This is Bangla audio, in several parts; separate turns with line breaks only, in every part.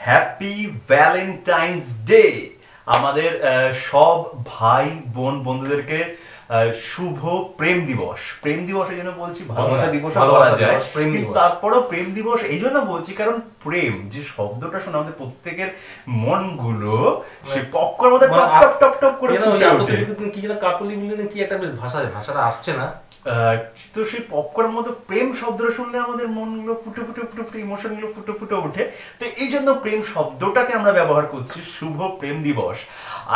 Happy Valentine's day. আমাদের সব ভাই বোন বন্ধুদেরকে শুভ প্রেম দিবস। প্রেম দিবস এই জন্য বলছি, ভালোবাসা দিবস বলা যায়, কিন্তু তারপরেও প্রেম দিবস এই জন্য বলছি কারণ প্রেম যে শব্দটা শুনে আমাদের প্রত্যেকের মনগুলো সে পপকর্ন মধ্যে টপ টপ টপ টপ করে ফুটে ওঠে।
কি যেন কাকুলি মিলে কি একটা বেশ ভাষাটা আসছে না,
তো সেই পপকর্নের মতো প্রেম শব্দটা শুনলে আমাদের মনগুলো ফুটে ফুটে ফুটে ফুটে ইমোশনগুলো ফুটে ফুটে ওঠে। তো এই জন্য প্রেম শব্দটাকে আমরা ব্যবহার করছি, শুভ প্রেম দিবস।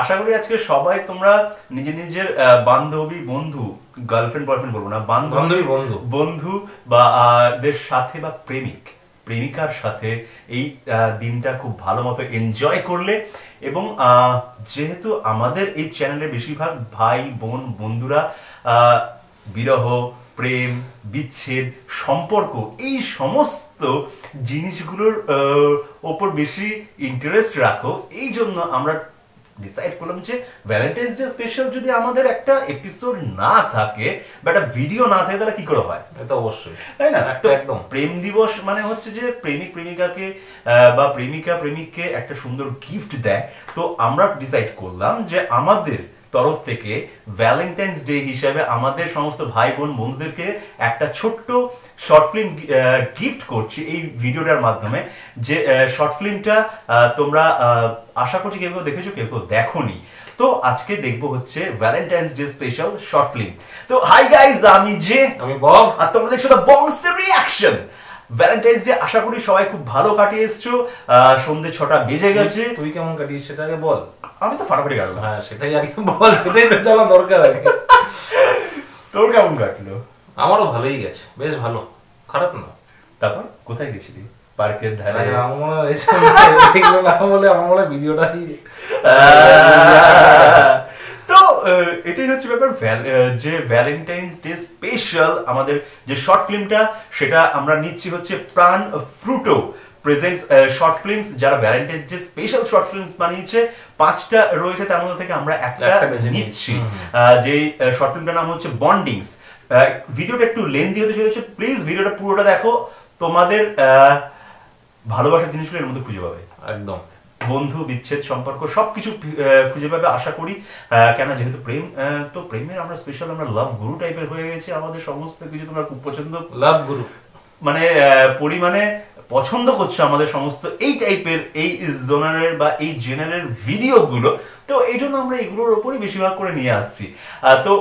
আশা করি আজকে সবাই তোমরা নিজের নিজের বান্ধবী বন্ধু, গার্লফ্রেন্ড বয়ফ্রেন্ড বলবো না, বান্ধবী বন্ধু বা দের সাথে বা প্রেমিকার সাথে এই দিনটা খুব ভালো মতো এনজয় করলে। এবং যেহেতু আমাদের এই চ্যানেলে বেশিরভাগ ভাই বোন বন্ধুরা বিরহ, প্রেম, বিচ্ছেদ, সম্পর্ক এই সমস্ত জিনিসগুলোর ওপর বেশি ইন্টারেস্ট রাখো, এই জন্য আমরা ডিসাইড করলাম যে ভ্যালেন্টাইন্স ডে স্পেশাল যদি আমাদের একটা এপিসোড না থাকে বা একটা ভিডিও না থাকে তাহলে কি করে হয়?
এটা অবশ্যই,
তাই না?
একদম।
প্রেম দিবস মানে হচ্ছে যে প্রেমিক প্রেমিকাকে বা প্রেমিকা প্রেমিককে একটা সুন্দর গিফট দেয়। তো আমরা ডিসাইড করলাম যে আমাদের তরফ থেকে ভ্যালেন্টাইন্স ডে হিসাবে আমাদের সমস্ত ভাই বোন বন্ধুদেরকে একটা ছোট্ট শর্ট ফিল্ম গিফট করছি এই ভিডিওটার মাধ্যমে। যে শর্ট ফিল্মটা তোমরা আশা করছি কেউ কেউ দেখেছো, কেউ কেউ দেখোনি। তো আজকে দেখবো হচ্ছে Valentine's day special short film. তো হাই গাইজ, আমি
বব,
আর তোমরা দেখছো the Bongs reaction. Valentine's day আশা করি সবাই খুব ভালো কাটিয়ে এসছো। সন্ধ্যে 6টা বেজে গেছে।
তুই কেমন কাটিয়েছিস সেটা আগে বল।
আমি তো ফাটাফাটি কাটলাম।
হ্যাঁ সেটাই আগে বল, সেটাই তো জানা দরকার আগে।
তোর কেমন কাটলো?
আমারও ভালোই গেছে, বেশ ভালো, খারাপ না।
তারপর কোথায় গেছিলি? পার্কের ধারে?
আমার মনে হয় আমার মনে হয় ভিডিওটা
তো এটাই হচ্ছে ব্যাপার। যে ভ্যালেন্টাইন্স ডে স্পেশাল আমাদের যে শর্ট ফিল্মটা, সেটা আমরা নিচ্ছি হচ্ছে প্রাণ ফ্রুটো প্রেজেন্টস শর্ট ফিল্মস। যারা Valentine's day special short films বানিয়েছে, 5টা রয়েছে, তার মধ্যে থেকে আমরা একটা নিচ্ছি। যে শর্ট ফিল্মটার নাম হচ্ছে বন্ডিংস। ভিডিওটা একটু লেন্দি হতে চলেছে, প্লিজ ভিডিওটা পুরোটা দেখো, তোমাদের ভালোবাসার জিনিসগুলো এর মধ্যে খুঁজে পাবে।
একদম,
বন্ধু, বিচ্ছেদ, সম্পর্ক সবকিছু খুঁজে পাবে আশা করি। কেন, যেহেতু প্রেম, তো প্রেমের আমরা স্পেশাল আমরা লাভ গুরু টাইপের হয়ে গেছি। আমাদের সমস্ত কিছু তোমরা খুব পছন্দ,
লাভ গুরু মানে
পরিমাণে পছন্দ করছো আমাদের সমস্ত এই টাইপের, এই জোনারের বা এই জেনারের ভিডিওগুলো। তো এই জন্য আমরা এগুলোর ওপরই বেশিরভাগ করে নিয়ে আসছি। তো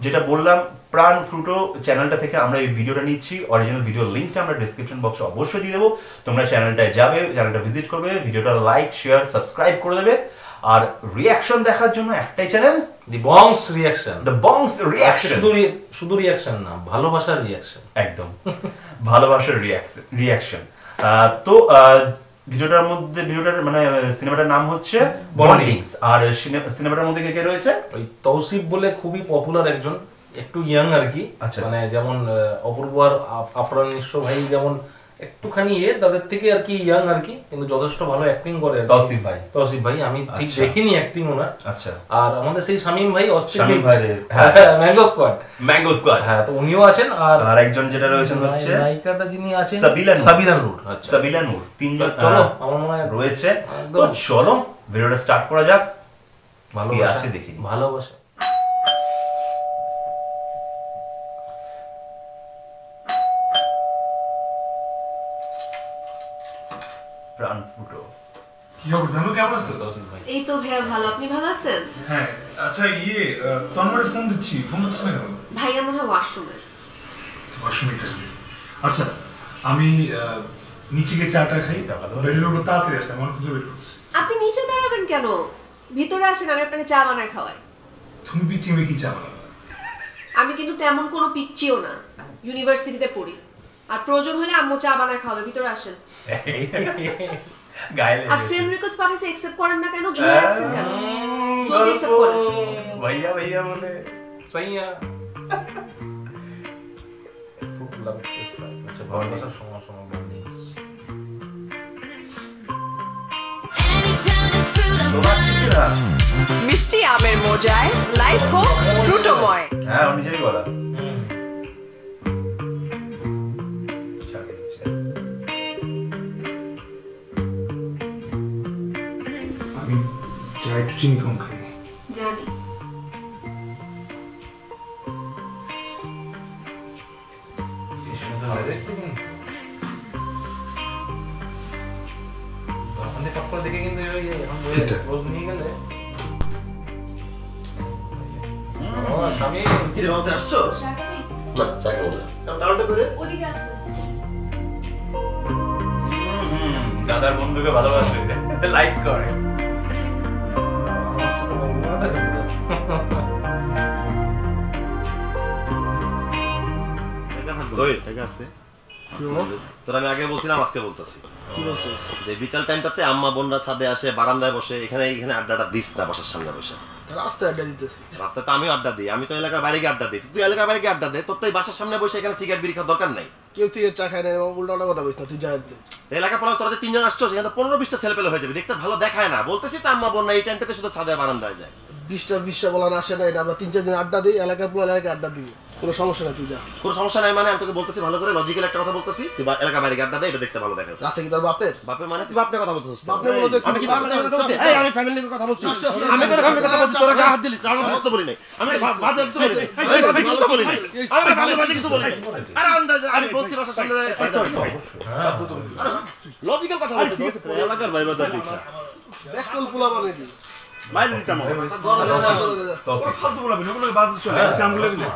যেটা বললাম, প্রাণ ফ্রুটো চ্যানেলটা থেকে আমরা এই ভিডিওটা নিচ্ছি। অরিজিনাল ভিডিও লিঙ্কটা আমরা ডেসক্রিপশন বক্সে অবশ্যই দিয়ে দেবো। তোমরা চ্যানেলটায় যাবে, চ্যানেলটা ভিজিট করবে, ভিডিওটা লাইক শেয়ার সাবস্ক্রাইব করে দেবে। আর রিঅ্যাকশন দেখার জন্য একটাই channel,
the Bongs reaction.
The Bongs reaction,
শুধু রিঅ্যাকশন না, ভালোবাসার রিঅ্যাকশন।
একদম ভালোবাসার রিঅ্যাকশন। তো ভিডিওটার মানে সিনেমাটার নাম হচ্ছে বন্ডিংস। আর সিনেমাটার মধ্যে কে কে রয়েছে?
ওই তৌসিফ বলে খুবই পপুলার একজন, একটু ইয়াং আর কি।
আচ্ছা,
মানে যেমন অপূর্ব আর আফরান নিঃস্ব ভাই যেমন একটুখানি তাদের থেকে আর কি ইয়াং আর কি, কিন্তু যথেষ্ট ভালো অ্যাক্টিং করে তৌসিফ ভাই। আমি ঠিক দেখিনি অ্যাক্টিং ওনার।
আচ্ছা।
আর আমাদের সেই শামীম ভাই,
শামীম ভাই,
ম্যাঙ্গো স্কোয়াড, হ্যাঁ, তো উনিও আছেন। আর
একজন যেটা রয়েছেন হচ্ছে
নায়িকাটা যিনি আছেন
সাবিলা নূর। তিনজন
চলো আমার মনে হয়
রয়েছে। তো চলো ভিডিওটা স্টার্ট করা যাক।
ভালোবাসা
আছে দেখি,
ভালোবাসা।
প্রাণ ফুটো।
কি খবর জানো, কেমন আছো?
এই তো ভাইয়া ভালো, আপনি ভালো আছেন?
হ্যাঁ। আচ্ছা তন্ময় ফোন দিচ্ছি না কেন?
ভাইয়া মনে হয় ওয়াশরুমে
থাকবে। আচ্ছা, আমি নিচে গিয়ে চাটা খাই, বেরোলো তাড়াতাড়ি আসতে আমার খুঁজে বের করছি।
আপনি নিচে দাঁড়াবেন কেন? ভিতরে আসেন, আমি আপনাকে চা বানায় খাওয়াই।
তুমি পিচ্ছি মেয়ে কি চা বানাবে?
আমি কিন্তু তেমন কোনো পিচ্ছিও না, ইউনিভার্সিটিতে পড়ি। আর প্রয়োজন হলে আম্মু চা বানায় খাওয়াবে, ভিতরে আসেন। আর ফ্রেন্ড রিকোয়েস্ট পাঠাইছে, অ্যাকসেপ্ট করেন না কেন? জোরে অ্যাকসেপ্ট কেন? জলদি অ্যাকসেপ্ট করেন।
ভাইয়া বলে
সাইয়া খুব লাভ স্পেস পাই। আচ্ছা, ভালোবাসার সমস্যা বন্ডিংস।
মিষ্টি আমের মজায় লাইফ হোক ফ্রুটোময়।
হ্যাঁ, ও নিজেই বলা।
একটু চিনি কম খাই।
জানি
দেখে কিন্তু রোজ নিয়ে গেলে স্বামী
কি রে মামতে আসছস? না চা খাবো না। ডাউনটা করে
ওদিকে আছে
দাদার বন্ধুকে ভালোবাসে, লাইক করে।
ওই টাকা আছে। তোর আমি আগে বলছিলাম, আজকে বলতেছি।
কি বলছিস?
যে বিকাল টাইমটাতে আম্মা বোনরা ছাদে আসে, বারান্দায় বসে, এখানে আড্ডাটা দিস না বাসার সামনে বসে।
রাস্তায় আড্ডা দিতেছি।
রাস্তায় তো আমিও আড্ডা দিই, আমি তো এলাকার বাইরে গিয়ে আড্ডা দিই। তুই এলাকার বাইরে গিয়ে আড্ডা দে, তোর তো এই বাসার সামনে বসে এখানে সিগারেট বিড়ি খাওয়ার দরকার নাই।
কেউ সিগারেট চা খায় না, উল্টা উল্টা কথা বলিস না, তুই জানতে।
এলাকা পড়া তোরা যে 3 জন আসছো, সেখানে 15-20টা ছেলে পেলে হয়ে যাবে, দেখতে ভালো দেখায় না। বলতেছি তো আম্মা বোন না, এই টাইমটাতে শুধু ছাদে বারান্দায় যায়।
20টা বলার আসে না, এটা আমরা 3-4 দিন আড্ডা দিই, এলাকার পুরো এলাকায় আড্ডা দিব, কোনো সমস্যা নাই, তুই যা।
কোনো সমস্যা নাই মানে আমি তোকে বলতেছি ভালো করে, লজিক্যাল একটা কথা বলতেছি, তুই এলাকা বাইরে গিয়ে আড্ডা দে, এটা দেখতে ভালো দেখায়।
রাস্তা কি তোর বাপের?
বাপের মানে তুই বাপের কথা বলতেছিস?
বাপের বলতে
আমি কি বাপের কথা বলছি? এই আমি ফ্যামিলি নিয়ে কথা বলছি। আমি তোর ফ্যামিলির কথা বলছি, তোরা গায়ে হাত দিলি, তার মধ্যে কিছু বলি নাই। আমি বাজে কিছু বলি নাই। আমি বাজে কিছু বলি নাই। আমি বাজে কিছু বলি নাই। আরে আন্দাজ আমি বলছি বাসার সামনে লজিক্যাল কথা বলছি। এলাকার ভাই বাজার দিচ্ছ।
ব্যাকল পোলা মানে কি?
বাইরে দিতাম।
ফালতু বলাবি না, ওগুলো বাজে চলে, কামগুলো এগুলো।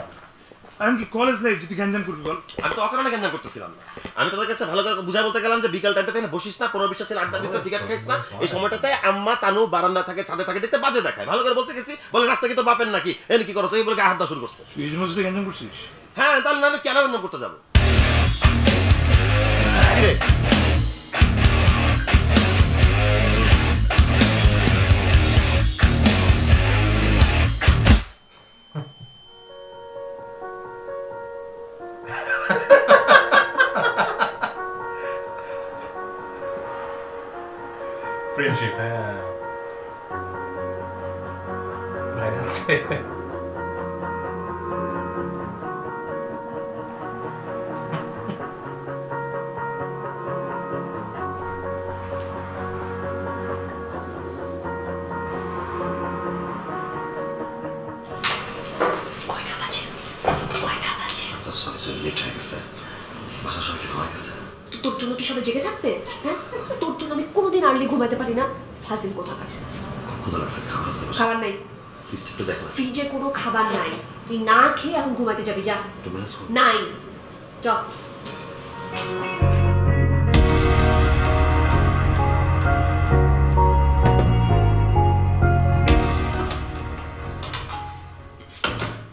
আমি কি কলেজ লাইফ যদি গ্যাঞ্জাম করবি বল?
আমি তো অকারণে গ্যাঞ্জাম করতেছিলাম না। আমি তোদের কাছে ভালো করে বুঝাই বলতে গেলাম যে বিকাল টাইমটাতে এখানে বসিস না, 15-20টা ছেলে আড্ডা দিস না, সিগারেট খাইস না। এই সময়টাতে আম্মা তানু বারান্দা থাকে, ছাদে থাকে, দেখতে বাজে দেখায়। ভালো করে বলতে গেছি, বলে রাস্তা কি তোর বাপের নাকি? এনে কি করছ? এই বলে গায়ে হাত দেওয়া শুরু করছে।
তুই এই জন্য যদি গ্যাঞ্জাম করছিস?
হ্যাঁ, তাহলে নাহলে কেন গ্যাঞ্জাম করতে যাবো? কি রে?
ফ্রেন্ডশিপ।
হ্যাঁ ভাই আছে
আচ্ছা সরি লেট হয়ে গেছে, বাসার সবাই ঘুমায় গেছে।
তোর জন্য কি সবাই জেগে থাকবে? হ্যাঁ, তোর জন্য আমি কোনোদিন আর্লি ঘুমাতে পারি না, ফাজিল কোথাকার।
খুব ক্ষুধা লাগছে, খাবার আছে বাসায়?
খাবার নাই,
ফ্রিজটা একটু দেখ না।
ফ্রিজে কোনো খাবার নাই, তুই না খেয়ে এখন ঘুমাতে যাবি, যা।
একটু ম্যানেজ কর।
নাই, যা।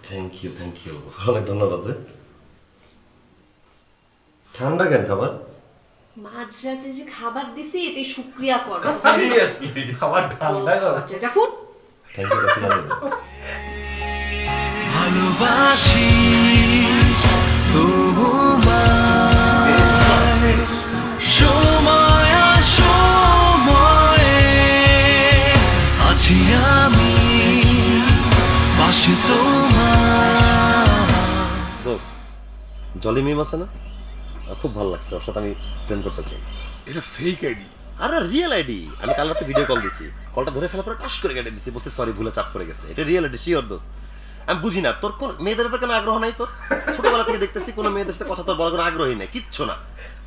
থ্যাংক ইউ অনেক ধন্যবাদ রে। ঠান্ডা কেন খাবার?
মাঝরাতে যে খাবার দিছি এতে শুকরিয়া কর।
সিরিয়াসলি
খাবার ঠান্ডা করে
যা ফুট।
থ্যাংক ইউ
ভালোবাসি তোমায় সময় সময়ে আছি আমি পাশে তোমার।
দোস্ত জলি মিম আছে না, খুব ভালো লাগছে, ওর সাথে আমি প্রেম করতে চাই।
এটা ফেক আইডি।
আরে রিয়েল আইডি। আমি কাল রাতে ভিডিও কল দিছি, কলটা ধরে ফেলার পরে টাস করে কেটে দিছি, বলছি সরি ভুলে চাপ করে গেছে। এটা রিয়েল আইডি, শিওর দোস্ত। আমি বুঝি না তোর কোন মেয়েদের ব্যাপারে কেন আগ্রহ নাই তোর? ছোটবেলা থেকে দেখতেছি কোনো মেয়েদের সাথে কথা তোর বড় কোনো আগ্রহী নাই, কিচ্ছু না।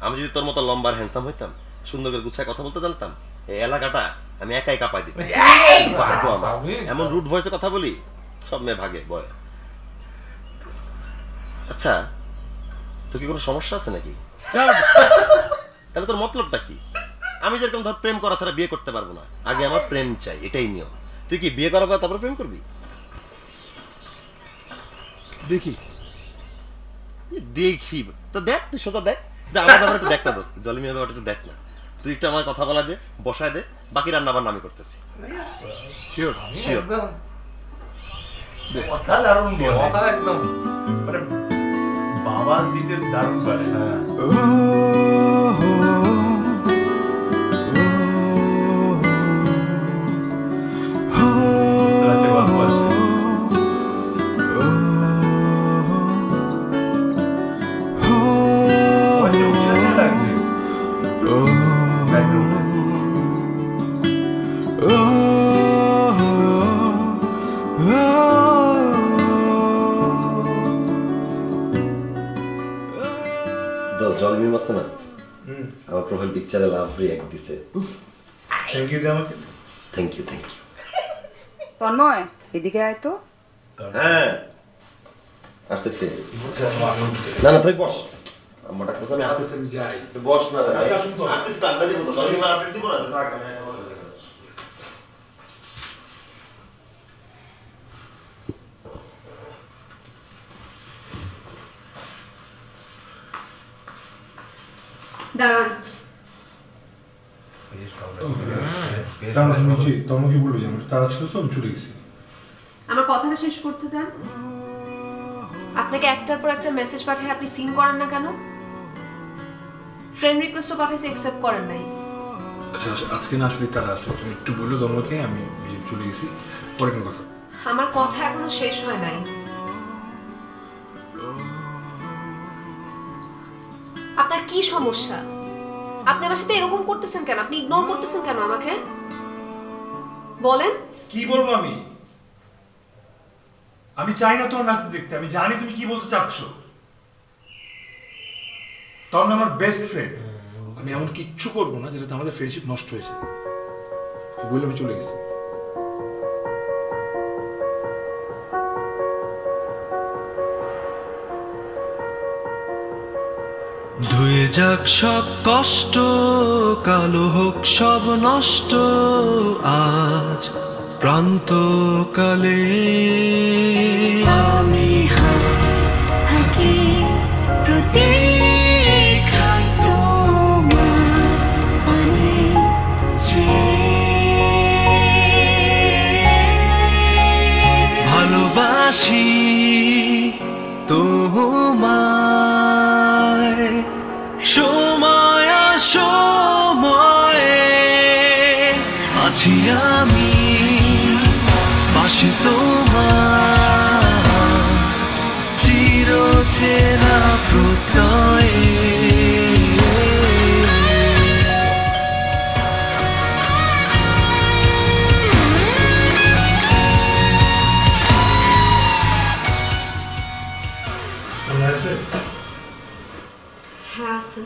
আমি যদি তোর মতো লম্বা আর হ্যান্ডসাম হইতাম, সুন্দর করে গুছায় কথা বলতে জানতাম, এই এলাকাটা আমি একাই কাঁপাই দিতাম। এমন রুড ভয়েসে কথা বলি, সব মেয়ে ভাগে বয়। আচ্ছা, তোর কি কোনো সমস্যা আছে নাকি? তাহলে তোর মতলবটা কি? আমি যেরকম ধর প্রেম করা ছাড়া বিয়ে করতে পারবো না, আগে আমার প্রেম চাই, এটাই নিয়ম। তুই কি বিয়ে করার পর তারপর প্রেম করবি?
দেখি
দেখি তো দেখ, তুই সোজা দেখ, আমার ব্যাপারে একটু দেখ না দোস্ত, জলিমিয়ার ব্যাপারটা একটু দেখ না। তুই একটু আমার কথা বলা দে, বসায় দে, বাকি রান্না বান্না আমি করতেছি।
Sure
sure.
একদম
কথা দারুণ বলে,
কথা একদম
মানে বাবা দিতে দারুণ পারে। হ্যাঁ বুঝতে পারছি, গল্প আছে। ভয়েসটা উঁচু উঁচু লাগছে ব্যাকগ্রাউন্ডে।
আমার প্রোফাইল পিকচারে লাভ রিঅ্যাক্ট দিছে।
থ্যাংক ইউ যে আমাকে।
Thank you.
তন্ময় এদিকে আয় তো।
হ্যাঁ আসতেছি। না না তুই বস, আমার ডাক্তার আমি আসতেছি।
আমি যাই।
বস না
আসতেছি
তো আড্ডা দিব তো, আমি আপডেট দিব না থাক।
দাঁড়ান,
তোমাকে বলবো যে আমার তারা ছিল তো আমি চলে গেছি।
আমার কথাটা শেষ করতে দেন। আপনাকে একটার পর একটা মেসেজ পাঠিয়ে আপনি সিন করেন না কেন? ফ্রেন্ড রিকোয়েস্টও পাঠাইছে, অ্যাকসেপ্ট করেন নাই।
আচ্ছা আজকে না আসলে তারা আছে, তুমি একটু বললো তোমাকে, আমি চলে গেছি। পরে কোনো কথা।
আমার কথা এখনো শেষ হয় নাই। আপনার কি সমস্যা? আপনি আমার সাথে এরকম করতেছেন কেন? আপনি ইগনোর করতেছেন কেন আমাকে? বলেন।
কি বলবো আমি? আমি চাই না তোমার মেসেজ দেখতে, আমি জানি তুমি কি বলতে চাচ্ছ। তখন আমার বেস্ট ফ্রেন্ড, আমি এমন কিচ্ছু করবো না যেটাতে আমাদের ফ্রেন্ডশিপ নষ্ট হয়েছে। বলে আমি চলে গেছি।
ধুয়ে যাক সব কষ্ট, কালো হোক সব নষ্ট, আজ প্রান্তকালে আমি থাকি প্রতীক্ষায় তোমার মানে ভালোবাসি তোমায় সময় সময়ে আছি আমি পাশে তোমার চিরচেনা প্রত্যয়ে।
হ্যাঁ আছে।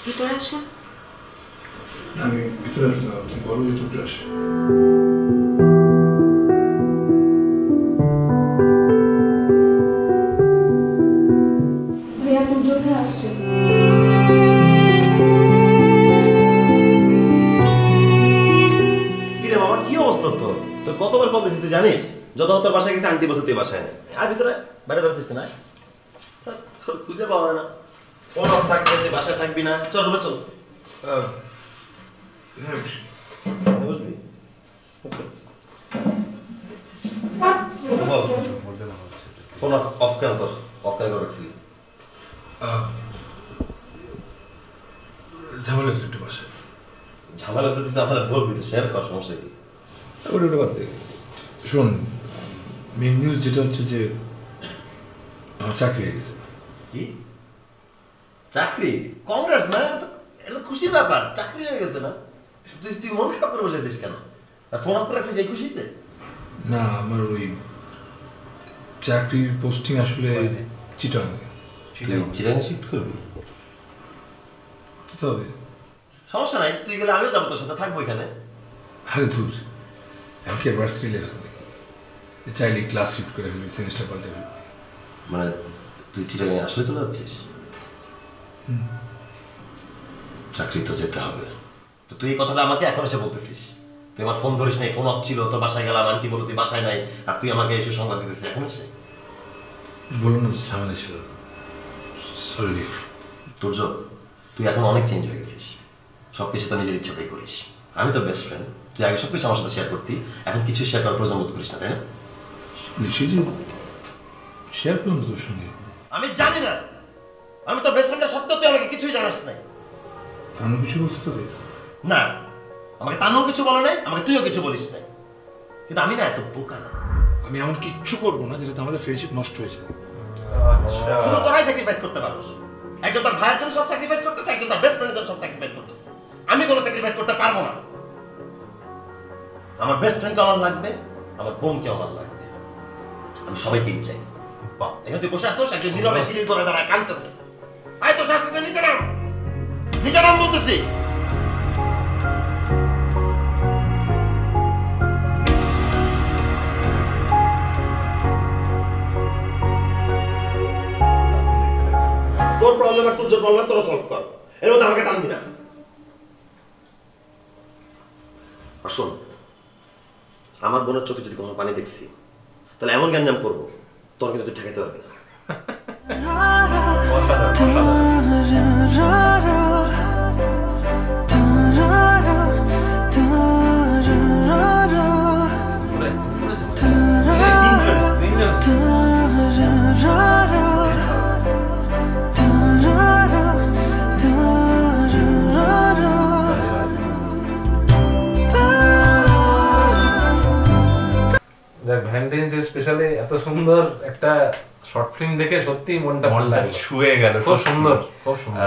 ভিতরে আসেন।
আমি ভিতরে বলো যে তুমি আসে।
ভাইয়া পুজো হয়ে আসছে।
কিরে বাবা কি অবস্থা তোর? তোর কতবার কল দিয়েছি তুই জানিস? যত তোর বাসায় গেছে আন্টি বসে তুই বাসায় নেই। আর ভিতরে বাইরে দাঁড়াচ্ছিস না? তোর খুঁজে পাওয়া যায় না। ফোন অফ থাকবে, তুই বাসায় থাকবি না। চল রুমে চল। বুঝবি? ফোন অফ কেন তোর? অফ কেন করে রাখছিলি?
ঝামেলা হচ্ছে একটু বাসায়।
ঝামেলা হচ্ছে তুই আমার বলবি তো, শেয়ার কর, সমস্যা কি?
ওটা বাদ দে। শোন, মেন নিউজ যেটা হচ্ছে যে আমার চাকরি হয়ে গেছে।
কি চাকরি? কংগ্রেস না, এটা তো খুশির ব্যাপার। চাকরি হয়ে গেছে না? তুই মন খারাপ করে বসেছিস কেন? আর ফোন অফ করে রাখছিস এই খুশিতে?
না, আমার ওই চাকরির পোস্টিং আসলে চিটাং।
চিটাং শিফট করবি?
কি হবে?
সমস্যা নাই, তুই গেলে আমিও যাবো তোর সাথে, থাকবো এখানে।
আরে ধুর, আমি কি ভার্সিটি লেগেছে নাকি? চাইলে ক্লাস শিফট করে ফেলবি, সেমিস্টার পাল্টে ফেলবি।
মানে তুই চিটাং আসলে চলে যাচ্ছিস? চাকরি তো যেতে হবে। তো তুই এই কথাটা আমাকে এখন এসে বলতেছিস? তুই আমার ফোন ধরিস নাই, ফোন অফ ছিল, তোর বাসায় গেলাম, আন্টি বলো তুই বাসায় নাই, আর তুই আমাকে এসে সংবাদ দিতেছিস এখন এসে?
বলুন না, ঝামেলা ছিল। সরি।
তোর তুই এখন অনেক চেঞ্জ হয়ে গেছিস। সব কিছু তো নিজের ইচ্ছাতেই করিস। আমি তোর বেস্ট ফ্রেন্ড, তুই আগে সব কিছু আমার সাথে শেয়ার করতি, এখন কিছু শেয়ার করার প্রয়োজন বোধ করিস না, তাই না?
শেয়ার করুন তোর সঙ্গে।
আমি জানি না, আমি তোর বেস্ট ফ্রেন্ডের সত্ত্বেও তুই আমাকে কিছুই জানাস নাই।
তানু কিছু বলতে তোকে?
না, আমাকে তানুও কিছু বলে নাই, আমাকে তুইও কিছু বলিস নাই। কিন্তু আমি না এত বোকা না।
আমি এমন কিচ্ছু করবো না যেটাতে আমাদের ফ্রেন্ডশিপ নষ্ট হয়েছে।
আচ্ছা,
শুধু তোরাই স্যাক্রিফাইস করতে পারিস। একজন তার ভাইয়ের জন্য সব স্যাক্রিফাইস করতেছে, একজন তার বেস্ট ফ্রেন্ডের জন্য সব স্যাক্রিফাইস করতেছে। আমি কোনো স্যাক্রিফাইস করতে পারবো না। আমার বেস্ট ফ্রেন্ডকে আমার লাগবে, আমার বোনকে আমার লাগবে। আমি সবাইকেই চাই। এখন তুই বসে আসছিস একজন নীরবে সিঁড়ি ধরে দাঁড়ায় কাঁদতেছে আয় তো শাস্ত্রটা নিচে নাম বলতেছি তোর প্রবলেম আর তোর যে প্রবলেম তোরা সলভ কর এর মধ্যে আমাকে টান দিনা আর শোন আমার বোনের চোখে যদি কোনো পানি দেখছি তাহলে এমন গ্যাঞ্জাম করবো তোর কিন্তু তুই ঠেকাইতে পারবি না
ভ্যালেন্টাইন ডে স্পেশালে এত সুন্দর একটা শর্ট ফিল্ম দেখে সত্যি মনটা
ছুঁয়ে গেল।
খুব সুন্দর, খুব সুন্দর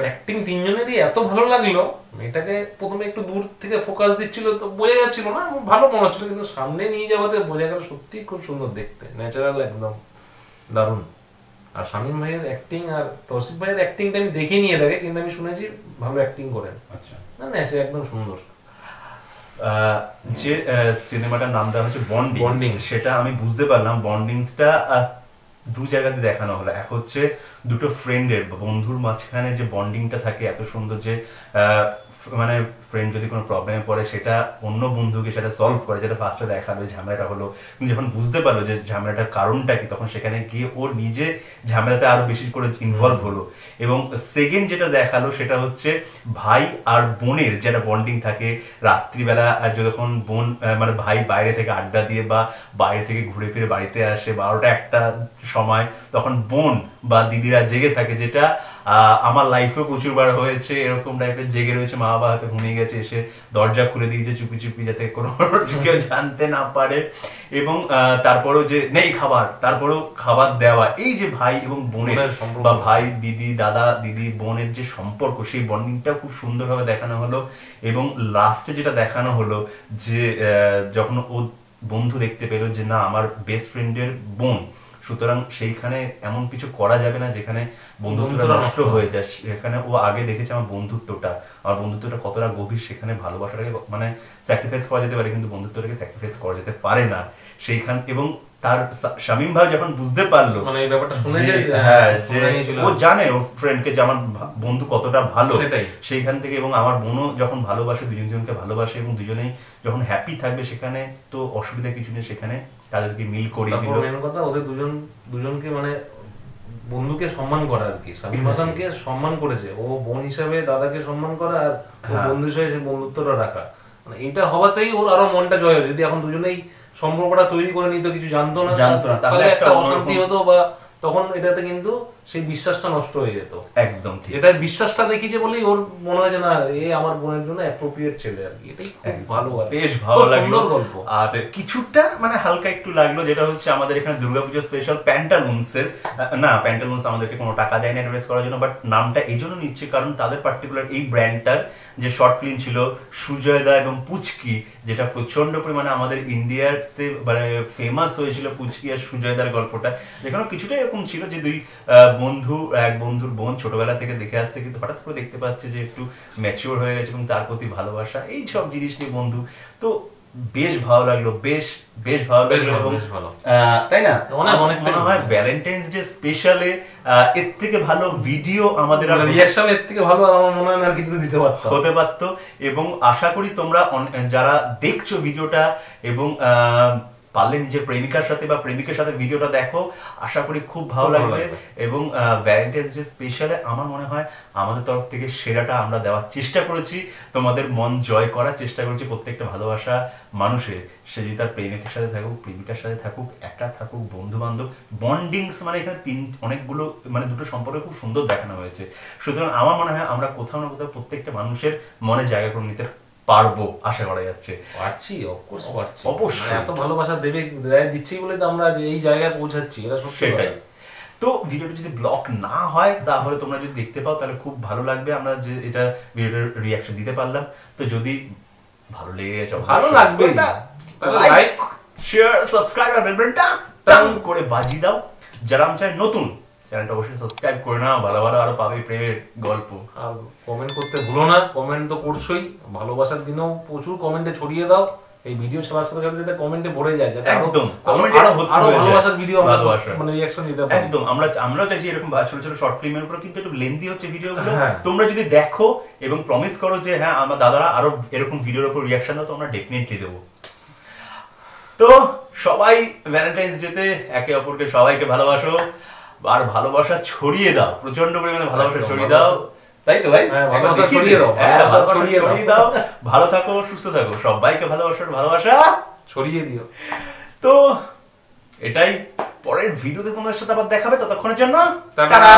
অ্যাক্টিং তিনজনেরই এত ভালো লাগলো। মেয়েটাকে প্রথমে একটু দূর থেকে ফোকাস দিচ্ছিল তো বোঝা যাচ্ছিল না, ভালো মনে হচ্ছিল, কিন্তু সামনে নিয়ে যাওয়াতে বোঝা গেল সত্যি খুব সুন্দর দেখতে, ন্যাচারাল একদম দারুণ। আর শামীম ভাইয়ের অ্যাক্টিং আর তৌসিফ ভাইয়ের অ্যাক্টিংটা আমি দেখিনি এর আগে, কিন্তু আমি শুনেছি ভালো অ্যাক্টিং করেন।
আচ্ছা,
না ন্যাচারাল একদম সুন্দর।
যে সিনেমাটার নাম দেওয়া হচ্ছে বন্ডিং, সেটা আমি বুঝতে পারলাম বন্ডিংসটা দু জায়গাতে দেখানো হলো। এক হচ্ছে দুটো ফ্রেন্ডের বন্ধুর মাঝখানে যে বন্ডিংটা থাকে এত সুন্দর, যে মানে ফ্রেন্ড যদি কোনো প্রবলেমে পড়ে সেটা অন্য বন্ধুকে সেটা সলভ করে, যেটা ফার্স্টে দেখালো ঝামেলাটা হলো, কিন্তু যখন বুঝতে পারলো যে ঝামেলাটার কারণটা কি তখন সেখানে গিয়ে ওর নিজে ঝামেলাতে আরো বেশি করে ইনভলভ হলো। এবং সেকেন্ড যেটা দেখালো সেটা হচ্ছে ভাই আর বোনের যেটা বন্ডিং থাকে, রাত্রিবেলা যখন বোন মানে ভাই বাইরে থেকে আড্ডা দিয়ে বা বাইরে থেকে ঘুরে ফিরে বাড়িতে আসে 12টা 1টা সময়, তখন বোন বা দিদিরা জেগে থাকে, যেটা আমার লাইফেও প্রচুরবার হয়েছে। এরকম টাইপের জেগে রয়েছে, মা বাবা হয়তো ঘুমিয়ে গেছে, এসে দরজা খুলে দিয়েছে চুপি চুপি যাতে কোনো কেউ জানতে না পারে, এবং তারপরেও যে নেই খাবার, তারপরেও খাবার দেওয়া। এই যে ভাই এবং বোনের বা ভাই দিদি দাদা দিদি বোনের যে সম্পর্ক, সেই বন্ডিংটা খুব সুন্দরভাবে দেখানো হলো। এবং লাস্টে যেটা দেখানো হলো যে যখন ও বন্ধু দেখতে পেলো যে না আমার বেস্ট ফ্রেন্ডের বোন, সুতরাং সেইখানে এমন কিছু করা যাবে না যেখানে বন্ধুত্বটা নষ্ট হয়ে যায়। সেখানে ও আগে দেখেছে আমার বন্ধুত্বটা কতটা গভীর, সেখানে ভালোবাসাটাকে মানে স্যাক্রিফাইস করা যেতে পারে, কিন্তু বন্ধুত্বটাকে স্যাক্রিফাইস করা যেতে পারে না সেইখান। এবং তার শামীম ভাই যখন বুঝতে পারলো,
মানে এই ব্যাপারটা শুনে যে
ও জানে ওর ফ্রেন্ডকে যে আমার বন্ধু কতটা ভালো, সেইখান থেকে, এবং আমার বোনও যখন ভালোবাসে, দুজনকে ভালোবাসে এবং দুজনেই যখন হ্যাপি থাকবে, সেখানে তো অসুবিধা কিছু নেই, সেখানে তাদেরকে মিল করিয়ে দিল।
মেন কথা ওদের দুজনকে মানে বন্ধুকে সম্মান করা আর কি। শামীম হাসানকে সম্মান করেছে, ও বোন হিসাবে দাদাকে সম্মান করা, আর বন্ধু হিসাবে সেই বন্ধুত্বটা রাখা, মানে এটা হওয়াতেই ওর আরো মনটা জয় হয়েছে। যদি এখন দুজনেই সম্পর্কটা তৈরি করে নিত, কিছু জানতো না, তাহলে একটা অশান্তি হতো, বা তখন এটাতে কিন্তু সেই বিশ্বাসটা নষ্ট হয়ে যেত।
একদম ঠিক,
এটা বিশ্বাসটা দেখিছে বলেই ওর মনে হয় যে না এ আমার বোনের জন্য অ্যাপ্রোপ্রিয়েট ছেলে আর কি। এটাই খুব ভালো,
বেশ ভালো লাগলো গল্প। আর কিছুটা মানে হালকা একটু লাগলো, যেটা হচ্ছে আমাদের এখানে দুর্গাপূজা স্পেশাল প্যান্টালুন্সের, না প্যান্টালুন্স আমাদেরকে কোনো টাকা দেয় না অ্যাডভাইস করার জন্য, বাট নামটা এই জন্য নিচ্ছে কারণ তাদের পার্টিকুলার এই ব্র্যান্ডটার যে শর্ট ফিল্ম ছিল সুজয়দা এবং পুচকি, যেটা প্রচন্ড পরিমাণে আমাদের ইন্ডিয়াতে মানে ফেমাস হয়েছিল, পুচকি আর সুজয়দার গল্পটা, যেখানে কিছুটা এরকম ছিল যে দুই বন্ধু, এক বন্ধুর বোন ছোটবেলা থেকে দেখে আসছে, কিন্তু হঠাৎ করে দেখতে পাচ্ছে যে একটু ম্যাচিওর হয়ে গেছে এবং তার প্রতি ভালোবাসা, এই সব জিনিস নিয়ে বন্ধু। তো বেশ ভালো লাগলো, বেশ ভালো লাগলো, তাই না? মনে হয় ভ্যালেন্টাইন্স ডে স্পেশালে এর থেকে ভালো ভিডিও আমাদের
রিঅ্যাকশন এর থেকে ভালো আমার মনে হয় আর কিছু দিতে
হতে পারতো। এবং আশা করি তোমরা যারা দেখছো ভিডিওটা এবং পারলে নিজের প্রেমিকার সাথে বা প্রেমিকের সাথে ভিডিওটা দেখো, আশা করি খুব ভালো লাগবে। এবং ভ্যালেন্টাইন্স ডে স্পেশালে আমার মনে হয় আমাদের তরফ থেকে সেরাটা আমরা দেওয়ার চেষ্টা করেছি, তোমাদের মন জয় করার চেষ্টা করেছি। প্রত্যেকটা ভালোবাসা মানুষের, সে যদি তার প্রেমিকের সাথে থাকুক, প্রেমিকার সাথে থাকুক, একা থাকুক, বন্ধু বান্ধব, বন্ডিংস মানে এখানে অনেকগুলো মানে দুটো সম্পর্কে খুব সুন্দর দেখানো হয়েছে। সুতরাং আমার মনে হয় আমরা কোথাও না কোথাও প্রত্যেকটা মানুষের মনে জায়গা করে নিতে পারবো, আশা করা যাচ্ছে।
অবশ্যই এত ভালোবাসা দিচ্ছি বলে তো আমরা এই জায়গায় পৌঁছাচ্ছি, এটা
সেটাই। তো ভিডিওটা যদি ব্লক না হয় তাহলে তোমরা যদি দেখতে পাও তাহলে খুব ভালো লাগবে, আমরা যে এটা ভিডিওটার রিঅ্যাকশন দিতে পারলাম। তো যদি ভালো লেগে গেছে,
ভালো লাগবে,
লাইক শেয়ার সাবস্ক্রাইব আর বেল বাটনটা টাং করে বাজি দাও। যারা চায় নতুন চ্যানেলটা অবশ্যই সাবস্ক্রাইব করে নাও, ভালো ভালো আরো পাবে প্রেমের গল্প।
আর কমেন্ট করতে ভুলো না, কমেন্ট তো করছোই, ভালোবাসার দিনেও প্রচুর কমেন্টে ছড়িয়ে দাও। এই ভিডিও ছাড়ার সাথে সাথে যাতে কমেন্টে ভরে যায়, যাতে
একদম
আরো ভালোবাসার ভিডিও মানে রিঅ্যাকশন দিতে পারি।
একদম আমরা চাইছি এরকম ছোট ছোট শর্ট ফিল্মের উপর, কিন্তু একটু লেন্দি হচ্ছে ভিডিওগুলো। তোমরা যদি দেখো এবং প্রমিস করো যে হ্যাঁ আমার দাদারা আরো এরকম ভিডিওর উপর রিঅ্যাকশন দাও, তো আমরা ডেফিনেটলি দেবো। তো সবাই ভ্যালেন্টাইন্স ডেতে একে অপরকে সবাইকে ভালোবাসো আর ভালোবাসা ছড়িয়ে দাও, প্রচন্ড পরিমাণে ভালোবাসা ছড়িয়ে দাও, তাই তো ভাই?
ভালোবাসা ছড়িয়ে দাও,
ছড়িয়ে দাও। ভালো থাকো, সুস্থ থাকো, সবাইকে ভালোবাসা
ছড়িয়ে দিও।
তো এটাই, পরের ভিডিওতে তোমাদের সাথে আবার দেখাবে, ততক্ষণের জন্য
টাটা।
টাটা।